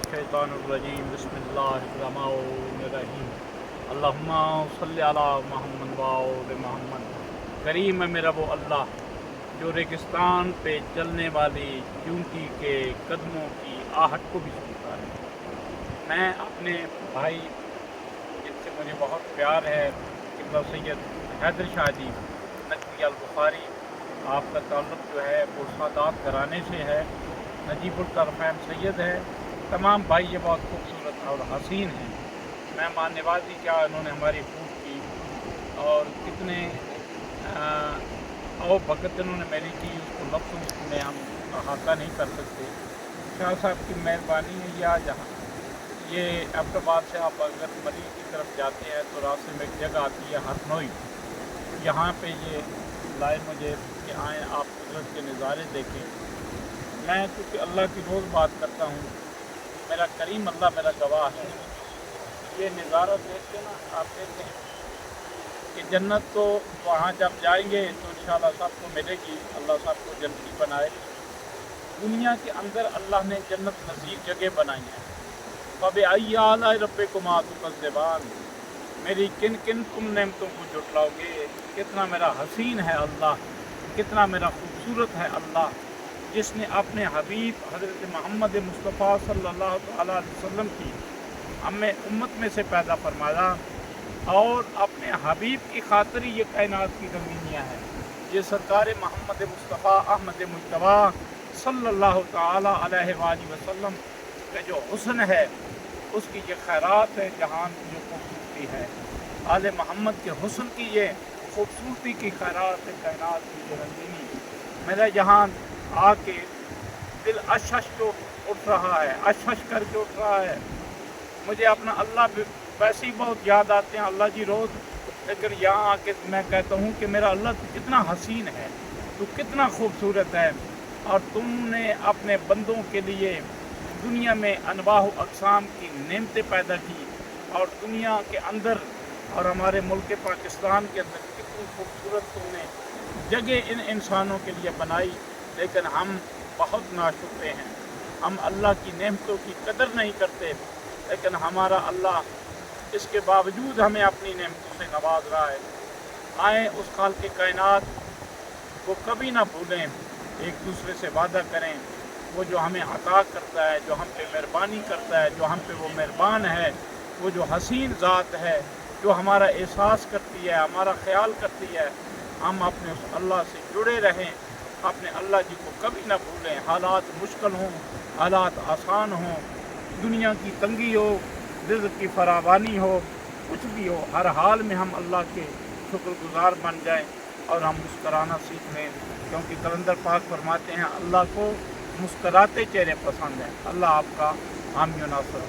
मिनश्शैतानिर्रजीम बिस्मिल्लाहिर्रहमानिर्रहीम अल्लाहुम्मा सल्लि अला मुहम्मद व आले मुहम्मद। करीम है मेरा वो अल्लाह जो रेगिस्तान पे चलने वाली चूंटी के कदमों की आहट को भी सुनता है। मैं अपने भाई जिनसे मुझे बहुत प्यार है किबला सैयद हैदर शाह जी नकवी अल बुखारी, आपका ताल्लुक़ जो है वो सादात घराने से है। नजीबुल तरफ़ैन सैयद है। तमाम भाई ये बहुत खूबसूरत और हसीन हैं। मेहमान नवाजी क्या इन्होंने हमारी खूब की और कितने और भगत इन्होंने मेरी की, उसको लफ्ज़ों में हम अहाता नहीं कर सकते। शाह साहब की मेहरबानी है। या जहाँ ये अहमदाबाद से आप अगर मरी की तरफ जाते हैं तो रास्ते में एक जगह आती है हरनोई, यहाँ पे ये लाए मुझे कि आएँ आप कुदरत के नज़ारे देखें। मैं क्योंकि अल्लाह की रोज़ बात करता हूँ, मेरा करीम अल्लाह मेरा गवाह है। ये नज़ारा देख के ना आप देखें कि जन्नत तो वहाँ जब जाएंगे तो इंशाअल्लाह सबको मिलेगी। अल्लाह सबको जन्नती बनाए। दुनिया के अंदर अल्लाह ने जन्नत नज़ीर जगह बनाई है। फ़बि अय्यि आलाइ रब्बिकुमा तुकज़्ज़िबान, मेरी किन किन तुम नेमतों को जुटलाओगे। कितना मेरा हसीन है अल्लाह, कितना मेरा खूबसूरत है अल्लाह, जिसने अपने हबीब हज़रत मोहम्मद मुस्तफ़ा सल्लल्लाहु अलैहि वसल्लम की हमें उम्मत में से पैदा फरमाया और अपने हबीब की खातिर ये कायनात की रंगीनियाँ हैं। ये सरकार मोहम्मद मुस्तफ़ा अहमद मुज्तबा सल्लल्लाहु ताला अलैहि वसल्लम का जो हुस्न है, उसकी ये खैरात है, जहान की जो खूबसूरती है। आले मोहम्मद के हुस्न की ये खूबसूरती की खैरात है, कायनात की ये रंगीनी। मेरा जहान आके दिल अशश तो उठ रहा है, अशश करके उठ रहा है। मुझे अपना अल्लाह वैसे ही बहुत याद आते हैं अल्लाह जी रोज़, लेकिन यहाँ आके मैं कहता हूँ कि मेरा अल्लाह तो कितना हसीन है, तो कितना खूबसूरत है। और तुमने अपने बंदों के लिए दुनिया में अनवाह अक़साम की नेमतें पैदा की और दुनिया के अंदर और हमारे मुल्क पाकिस्तान के अंदर कितनी खूबसूरत तुमने जगह इन इंसानों के लिए बनाई। लेकिन हम बहुत नाशुक्र हैं, हम अल्लाह की नेमतों की कदर नहीं करते। लेकिन हमारा अल्लाह इसके बावजूद हमें अपनी नेमतों से नवाज रहा है। आए उस खालिक़ कायनात को कभी ना भूलें, एक दूसरे से वादा करें। वो जो हमें अता करता है, जो हम पे मेहरबानी करता है, जो हम पे वो मेहरबान है, वो जो हसीन ज़ात है, जो हमारा एहसास करती है, हमारा ख्याल करती है। हम अपने उस अल्लाह से जुड़े रहें, अपने अल्लाह जी को कभी ना भूलें। हालात मुश्किल हों, हालात आसान हों, दुनिया की तंगी हो, रिज़्क़ की फरावानी हो, कुछ भी हो, हर हाल में हम अल्लाह के शुक्रगुज़ार बन जाएं और हम मुस्कराना सीख लें। क्योंकि कलंदर पाक फरमाते हैं अल्लाह को मुस्कराते चेहरे पसंद हैं। अल्लाह आपका हामी व नासर हो।